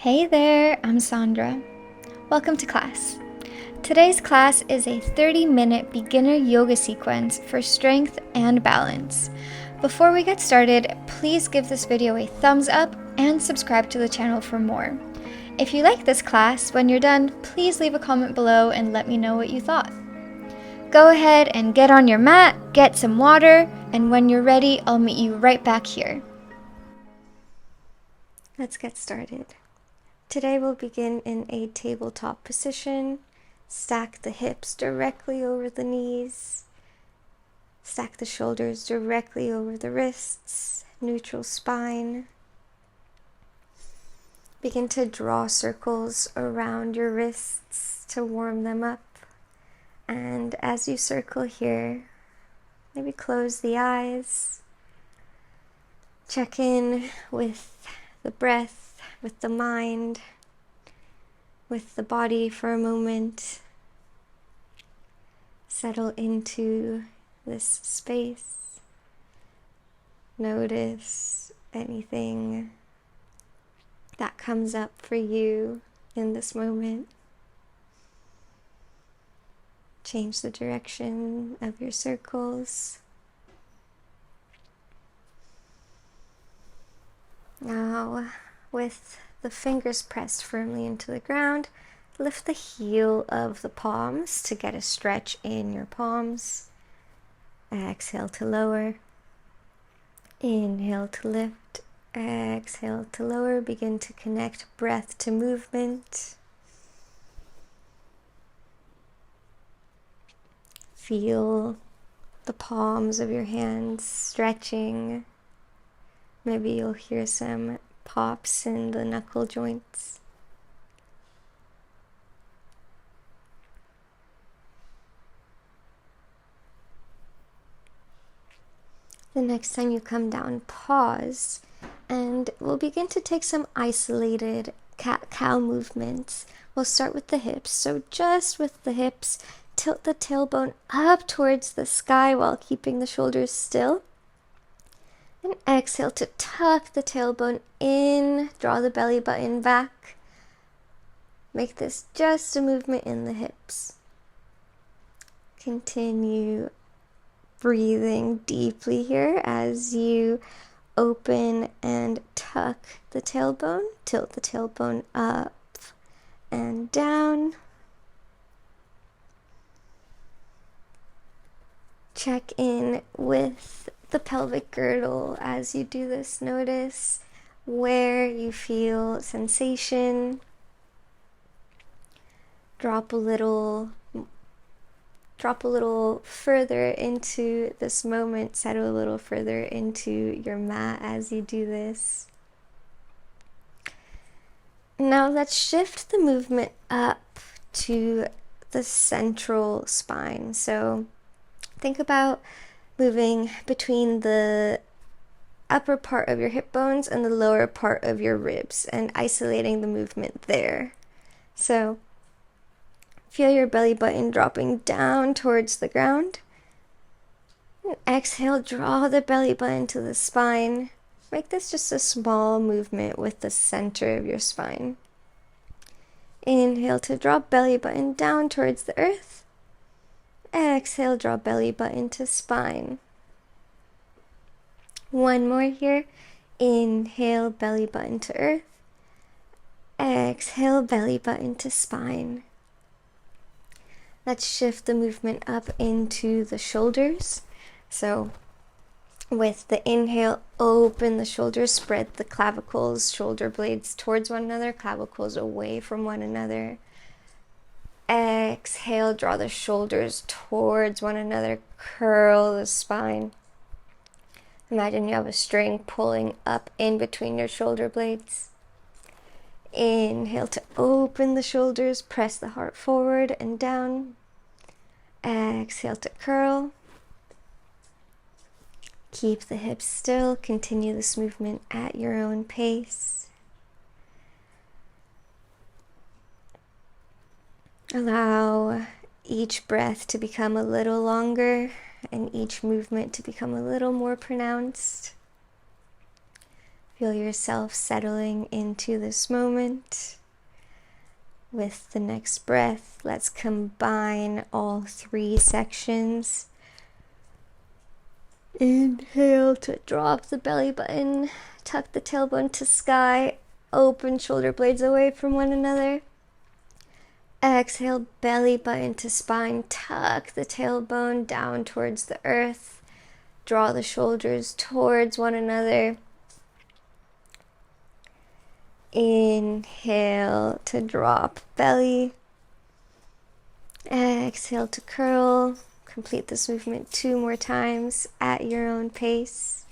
Hey there, I'm Sandra. Welcome to class. Today's class is a 30-minute beginner yoga sequence for strength and balance. Before we get started, please give this video a thumbs up and subscribe to the channel for more. If you like this class, when you're done, please leave a comment below and let me know what you thought. Go ahead and get on your mat, get some water, and when you're ready, I'll meet you right back here. Let's get started. Today we'll begin in a tabletop position. Stack the hips directly over the knees. Stack the shoulders directly over the wrists. Neutral spine. Begin to draw circles around your wrists to warm them up. And as you circle here, maybe close the eyes. Check in with the breath, with the mind, with the body for a moment. Settle into this space. Notice anything that comes up for you in this moment. Change the direction of your circles. Now, with the fingers pressed firmly into the ground, lift the heel of the palms to get a stretch in your palms. Exhale to lower. Inhale to lift. Exhale to lower. Begin to connect breath to movement. Feel the palms of your hands stretching. Maybe you'll hear some pops in the knuckle joints. The next time you come down, pause, and we'll begin to take some isolated cat-cow movements. We'll start with the hips. So just with the hips, tilt the tailbone up towards the sky while keeping the shoulders still. And exhale to tuck the tailbone in, draw the belly button back. Make this just a movement in the hips. Continue breathing deeply here as you open and tuck the tailbone. Tilt the tailbone up and down. Check in with the pelvic girdle as you do this. Notice where you feel sensation. Drop a little further into this moment. Settle a little further into your mat as you do this. Now let's shift the movement up to the central spine. So think about moving between the upper part of your hip bones and the lower part of your ribs and isolating the movement there. So feel your belly button dropping down towards the ground. And exhale, draw the belly button to the spine. Make this just a small movement with the center of your spine. Inhale to drop belly button down towards the earth. Exhale, draw belly button to spine. One more here. Inhale, belly button to earth. Exhale, belly button to spine. Let's shift the movement up into the shoulders. So with the inhale, open the shoulders, spread the clavicles, shoulder blades towards one another, clavicles away from one another. Exhale, draw the shoulders towards one another, curl the spine. Imagine you have a string pulling up in between your shoulder blades. Inhale to open the shoulders, press the heart forward and down. Exhale to curl. Keep the hips still, continue this movement at your own pace. Allow each breath to become a little longer and each movement to become a little more pronounced. Feel yourself settling into this moment. With the next breath, let's combine all three sections. Inhale to drop the belly button, tuck the tailbone to sky, open shoulder blades away from one another. Exhale, belly button to spine, tuck the tailbone down towards the earth, draw the shoulders towards one another. Inhale to drop belly. Exhale to curl. Complete this movement 2 more times at your own pace.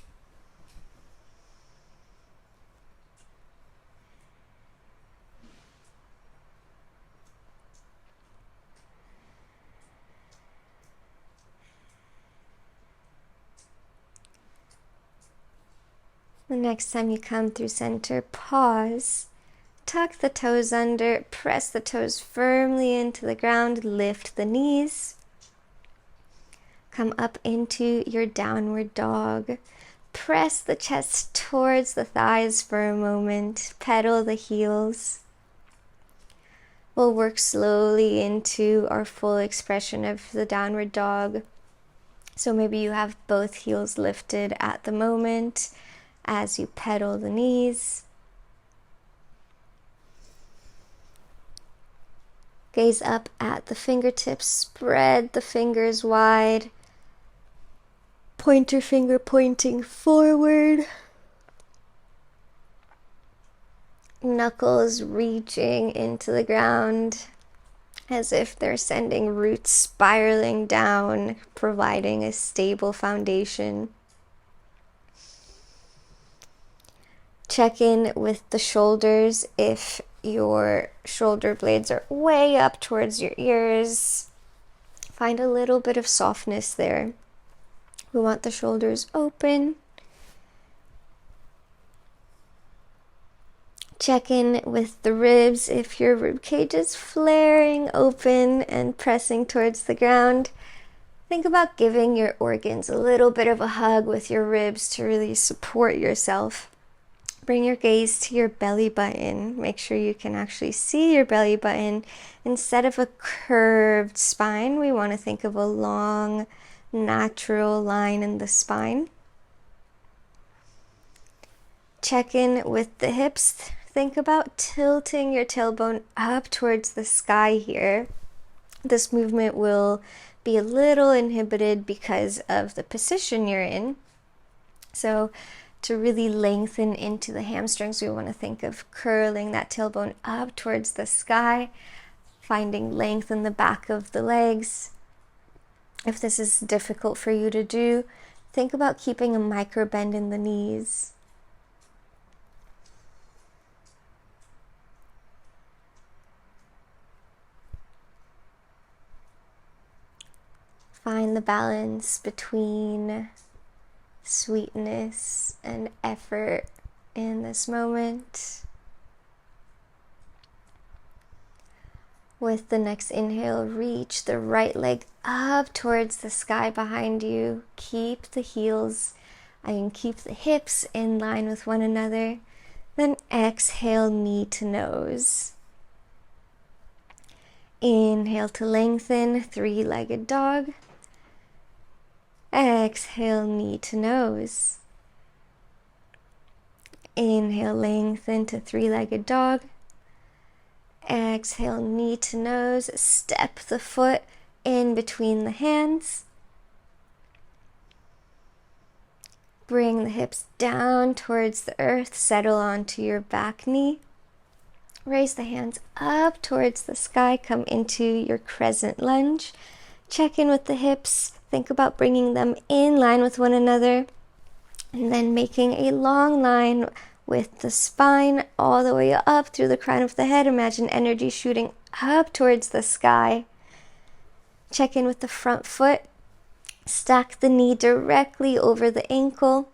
The next time you come through center, pause. Tuck the toes under, press the toes firmly into the ground, lift the knees. Come up into your downward dog. Press the chest towards the thighs for a moment. Pedal the heels. We'll work slowly into our full expression of the downward dog. So maybe you have both heels lifted at the moment as you pedal the knees. Gaze up at the fingertips, spread the fingers wide. Pointer finger pointing forward. Knuckles reaching into the ground as if they're sending roots spiraling down, providing a stable foundation. Check in with the shoulders if your shoulder blades are way up towards your ears. Find a little bit of softness there. We want the shoulders open. Check in with the ribs if your rib cage is flaring open and pressing towards the ground. Think about giving your organs a little bit of a hug with your ribs to really support yourself. Bring your gaze to your belly button. Make sure you can actually see your belly button. Instead of a curved spine, we want to think of a long, natural line in the spine. Check in with the hips. Think about tilting your tailbone up towards the sky here. This movement will be a little inhibited because of the position you're in. So to really lengthen into the hamstrings, we want to think of curling that tailbone up towards the sky, finding length in the back of the legs. If this is difficult for you to do, think about keeping a micro bend in the knees. Find the balance between sweetness and effort in this moment. With the next inhale, reach the right leg up towards the sky behind you. Keep the heels and keep the hips in line with one another. Then exhale, knee to nose. Inhale to lengthen, three-legged dog. Exhale, knee to nose. Inhale, lengthen to three-legged dog. Exhale, knee to nose. Step the foot in between the hands. Bring the hips down towards the earth. Settle onto your back knee. Raise the hands up towards the sky. Come into your crescent lunge. Check in with the hips. Think about bringing them in line with one another. And then making a long line with the spine all the way up through the crown of the head. Imagine energy shooting up towards the sky. Check in with the front foot. Stack the knee directly over the ankle.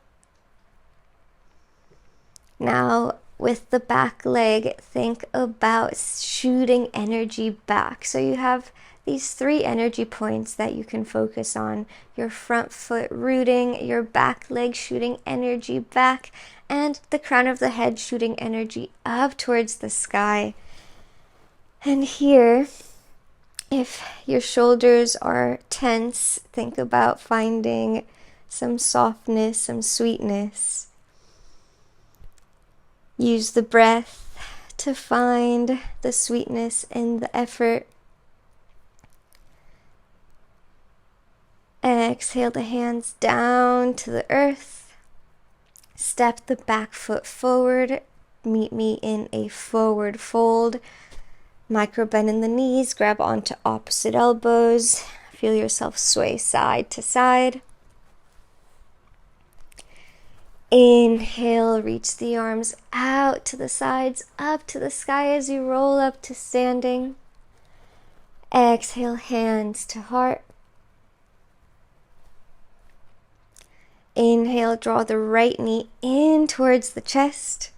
Now, with the back leg, think about shooting energy back. So you have these 3 energy points that you can focus on. Your front foot rooting, your back leg shooting energy back, and the crown of the head shooting energy up towards the sky. And here, if your shoulders are tense, think about finding some softness, some sweetness. Use the breath to find the sweetness in the effort. Exhale the hands down to the earth. Step the back foot forward. Meet me in a forward fold. Micro bend in the knees. Grab onto opposite elbows. Feel yourself sway side to side. Inhale, reach the arms out to the sides, up to the sky as you roll up to standing. Exhale, hands to heart. Inhale, draw the right knee in towards the chest.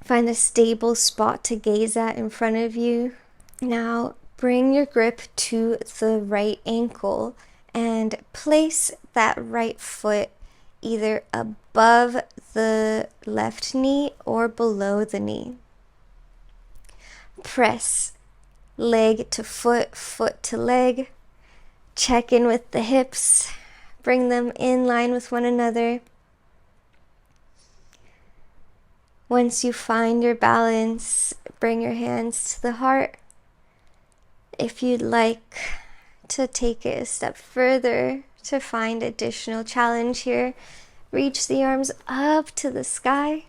Find a stable spot to gaze at in front of you. Now, bring your grip to the right ankle and place that right foot either above the left knee or below the knee. Press leg to foot, foot to leg. Check in with the hips. Bring them in line with one another. Once you find your balance, bring your hands to the heart. If you'd like to take it a step further to find additional challenge here, reach the arms up to the sky.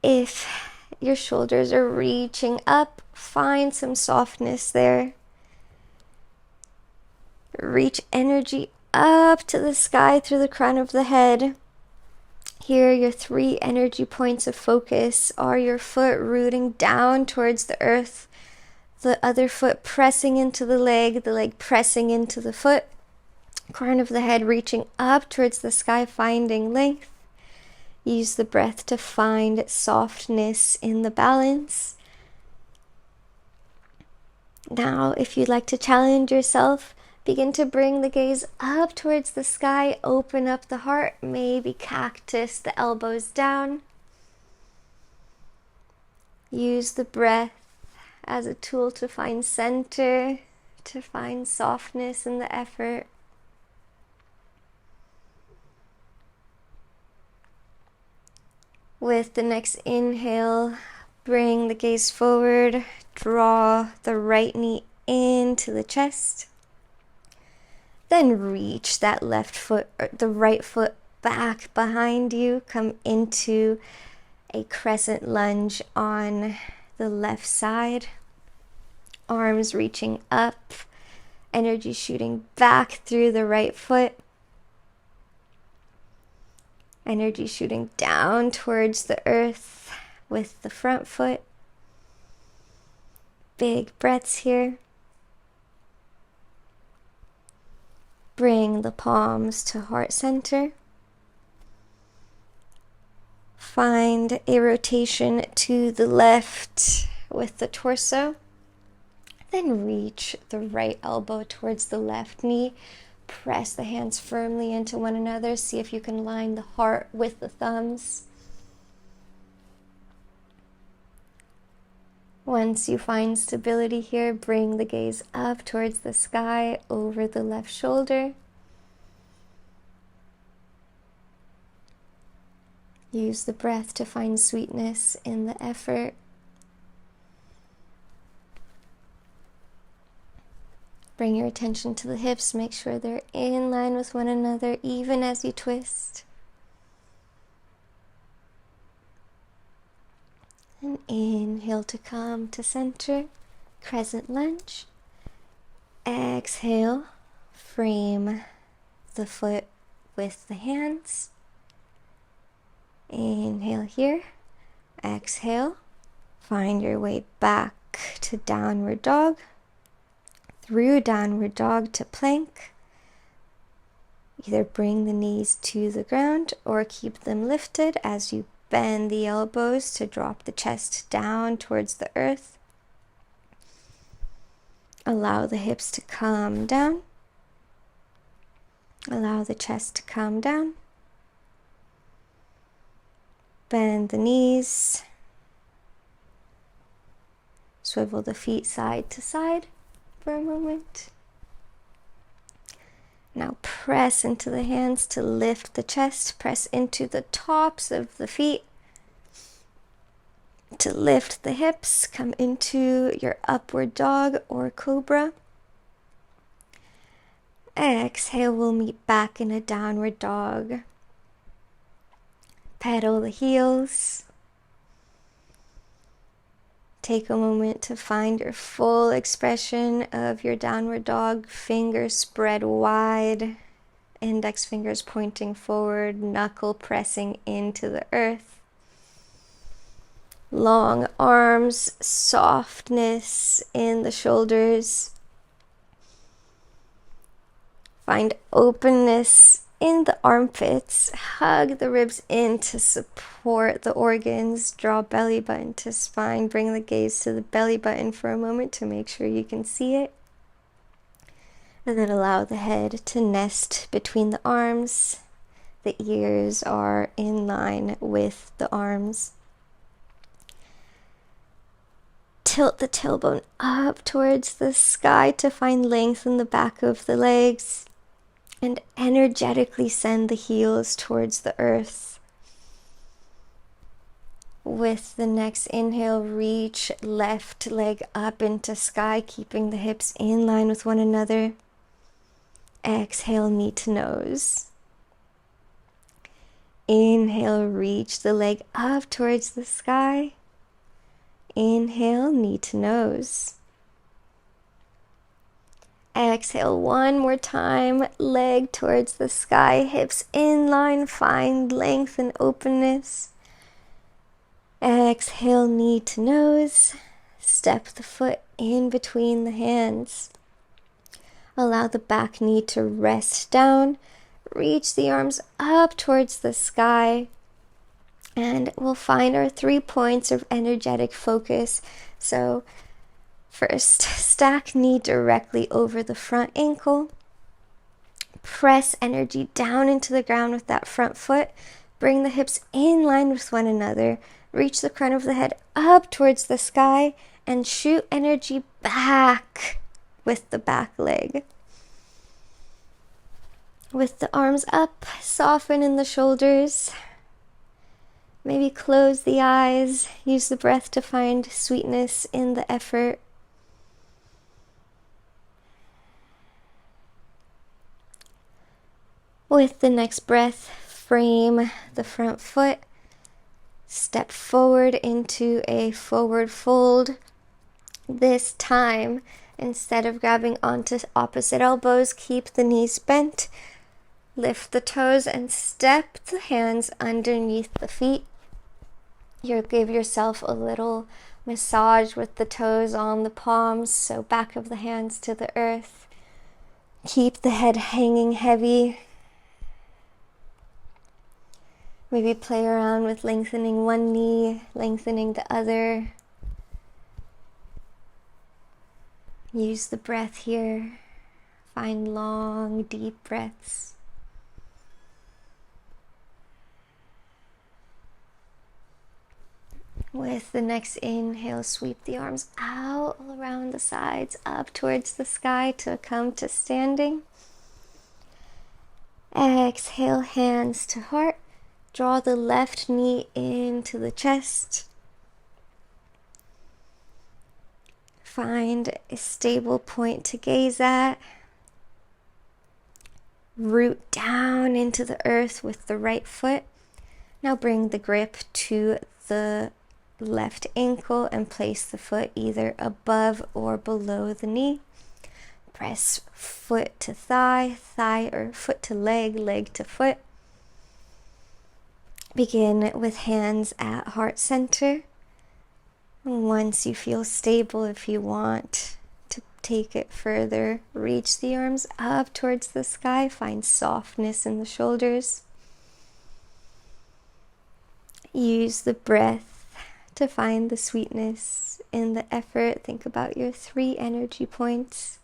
If your shoulders are reaching up, find some softness there. Reach energy up to the sky through the crown of the head. Here, your 3 energy points of focus are your foot rooting down towards the earth, the other foot pressing into the leg pressing into the foot, crown of the head reaching up towards the sky, finding length. Use the breath to find softness in the balance. Now, if you'd like to challenge yourself, begin to bring the gaze up towards the sky, open up the heart, maybe cactus the elbows down. Use the breath as a tool to find center, to find softness in the effort. With the next inhale, bring the gaze forward, draw the right knee into the chest. Then reach that left foot, or the right foot back behind you. Come into a crescent lunge on the left side. Arms reaching up, energy shooting back through the right foot. Energy shooting down towards the earth with the front foot. Big breaths here. Bring the palms to heart center. Find a rotation to the left with the torso. Then reach the right elbow towards the left knee. Press the hands firmly into one another. See if you can line the heart with the thumbs. Once you find stability here, bring the gaze up towards the sky, over the left shoulder. Use the breath to find sweetness in the effort. Bring your attention to the hips. Make sure they're in line with one another, even as you twist. And inhale to come to center, crescent lunge. Exhale, frame the foot with the hands. Inhale here. Exhale, find your way back to downward dog. Through downward dog to plank. Either bring the knees to the ground or keep them lifted as you bend the elbows to drop the chest down towards the earth. Allow the hips to come down. Allow the chest to calm down. Bend the knees. Swivel the feet side to side for a moment. Now press into the hands to lift the chest. Press into the tops of the feet to lift the hips. Come into your upward dog or cobra. Exhale, we'll meet back in a downward dog. Pedal the heels. Take a moment to find your full expression of your downward dog. Fingers spread wide. Index fingers pointing forward. Knuckle pressing into the earth. Long arms. Softness in the shoulders. Find openness in the armpits. Hug the ribs in to support the organs. Draw belly button to spine. Bring the gaze to the belly button for a moment to make sure you can see it. And then allow the head to nest between the arms. The ears are in line with the arms. Tilt the tailbone up towards the sky to find length in the back of the legs. And energetically send the heels towards the earth. With the next inhale, reach left leg up into sky, keeping the hips in line with one another. Exhale, knee to nose. Inhale, reach the leg up towards the sky. Inhale, knee to nose. Exhale one more time, leg towards the sky, hips in line, find length and openness. Exhale, knee to nose, step the foot in between the hands. Allow the back knee to rest down, reach the arms up towards the sky, and we'll find our 3 points of energetic focus. So first, stack knee directly over the front ankle. Press energy down into the ground with that front foot. Bring the hips in line with one another. Reach the crown of the head up towards the sky and shoot energy back with the back leg. With the arms up, soften in the shoulders. Maybe close the eyes. Use the breath to find sweetness in the effort. With the next breath, frame the front foot. Step forward into a forward fold. This time, instead of grabbing onto opposite elbows, keep the knees bent. Lift the toes and step the hands underneath the feet. You'll give yourself a little massage with the toes on the palms, so back of the hands to the earth. Keep the head hanging heavy. Maybe play around with lengthening one knee, lengthening the other. Use the breath here. Find long, deep breaths. With the next inhale, sweep the arms out all around the sides, up towards the sky to come to standing. Exhale, hands to heart. Draw the left knee into the chest. Find a stable point to gaze at. Root down into the earth with the right foot. Now bring the grip to the left ankle and place the foot either above or below the knee. Press foot to thigh, thigh or foot to leg, leg to foot. Begin with hands at heart center. Once you feel stable, if you want to take it further, reach the arms up towards the sky. Find softness in the shoulders. Use the breath to find the sweetness in the effort. Think about your 3 energy points.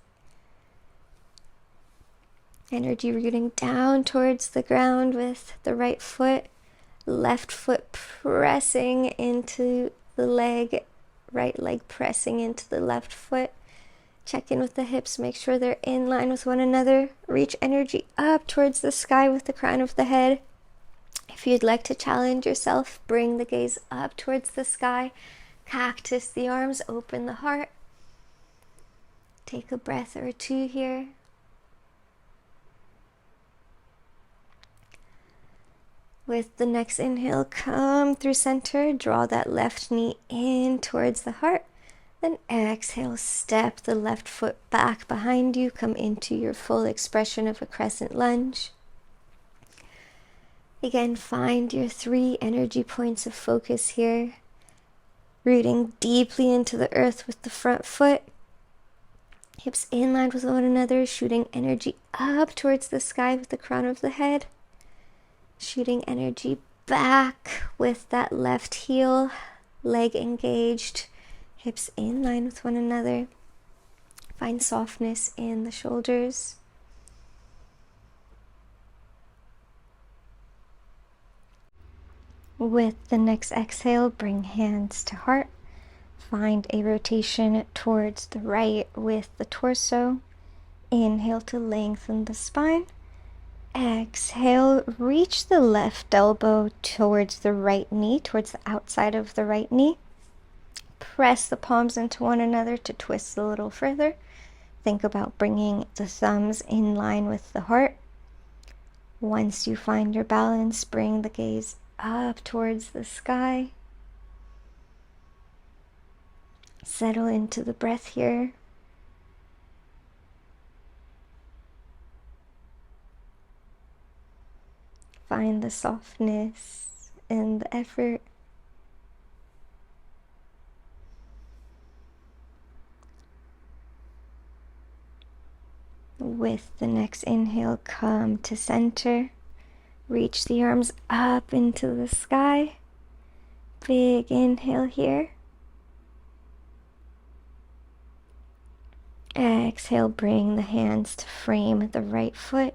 Energy rooting down towards the ground with the right foot, left foot pressing into the leg, right leg pressing into the left foot. Check in with the hips, make sure they're in line with one another. Reach energy up towards the sky with the crown of the head. If you'd like to challenge yourself, bring the gaze up towards the sky. Cactus the arms, open the heart. Take a breath or two here. With the next inhale, come through center, draw that left knee in towards the heart. Then exhale, step the left foot back behind you, come into your full expression of a crescent lunge. Again, find your 3 energy points of focus here. Rooting deeply into the earth with the front foot. Hips in line with one another, shooting energy up towards the sky with the crown of the head. Shooting energy back with that left heel, leg engaged, hips in line with one another. Find softness in the shoulders. With the next exhale, bring hands to heart. Find a rotation towards the right with the torso. Inhale to lengthen the spine. Exhale, reach the left elbow towards the right knee, towards the outside of the right knee. Press the palms into one another to twist a little further. Think about bringing the thumbs in line with the heart. Once you find your balance, bring the gaze up towards the sky. Settle into the breath here. Find the softness and the effort. With the next inhale, come to center. Reach the arms up into the sky. Big inhale here. Exhale, bring the hands to frame the right foot.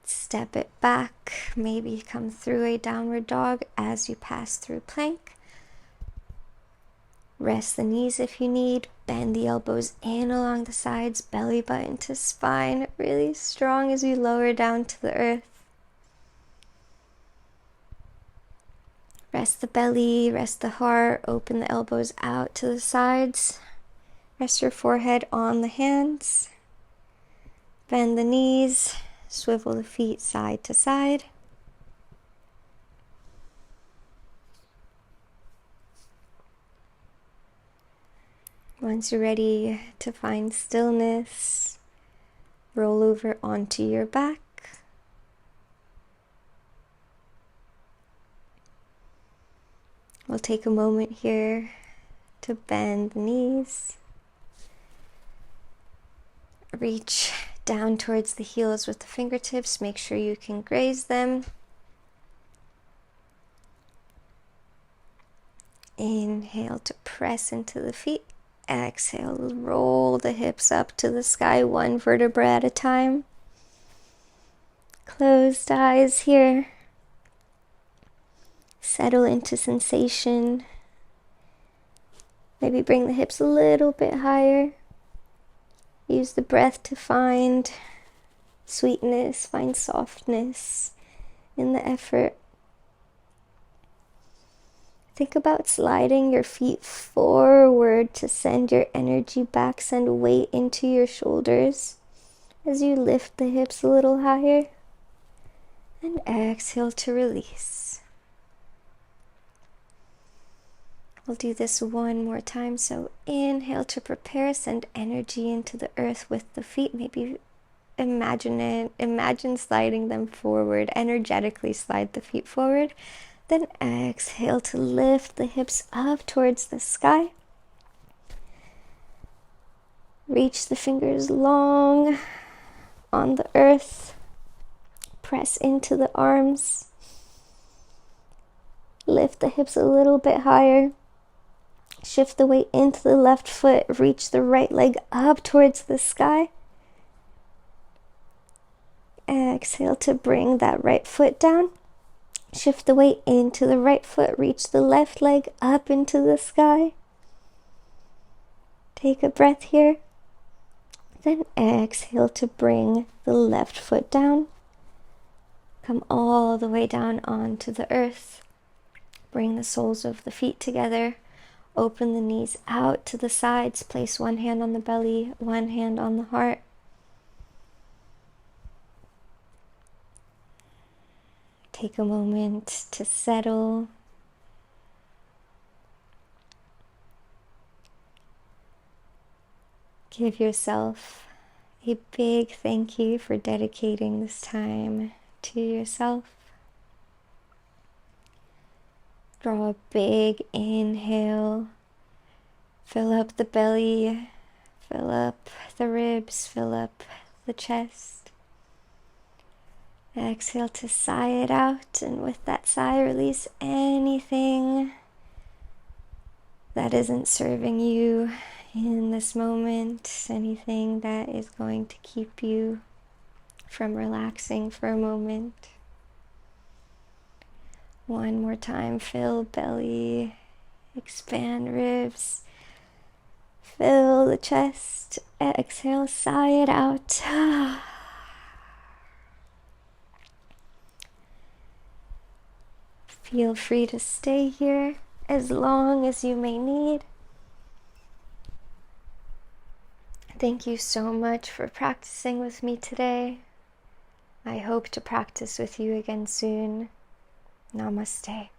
Step it back, maybe come through a downward dog as you pass through plank. Rest the knees if you need, bend the elbows in along the sides, belly button to spine, really strong as you lower down to the earth. Rest the belly, rest the heart, open the elbows out to the sides. Rest your forehead on the hands. Bend the knees. Swivel the feet side to side. Once you're ready to find stillness, roll over onto your back. We'll take a moment here to bend the knees. Reach down towards the heels with the fingertips. Make sure you can graze them. Inhale to press into the feet. Exhale, roll the hips up to the sky, 1 vertebra at a time. Closed eyes here. Settle into sensation. Maybe bring the hips a little bit higher. Use the breath to find sweetness, find softness in the effort. Think about sliding your feet forward to send your energy back, send weight into your shoulders as you lift the hips a little higher. And exhale to release. We'll do this one more time. So inhale to prepare, send energy into the earth with the feet. Maybe imagine sliding them forward, energetically slide the feet forward. Then exhale to lift the hips up towards the sky. Reach the fingers long on the earth. Press into the arms. Lift the hips a little bit higher. Shift the weight into the left foot. Reach the right leg up towards the sky. exhale to bring that right foot down. Shift the weight into the right foot. Reach the left leg up into the sky. Take a breath here. Then exhale to bring the left foot down. Come all the way down onto the earth. Bring the soles of the feet together. Open the knees out to the sides. Place one hand on the belly, one hand on the heart. Take a moment to settle. Give yourself a big thank you for dedicating this time to yourself. Draw a big inhale. Fill up the belly, fill up the ribs, fill up the chest. Exhale to sigh it out, and with that sigh, release anything that isn't serving you in this moment, anything that is going to keep you from relaxing for a moment. One more time, fill belly, expand ribs, fill the chest, exhale, sigh it out. Feel free to stay here as long as you may need. Thank you so much for practicing with me today. I hope to practice with you again soon. Namaste.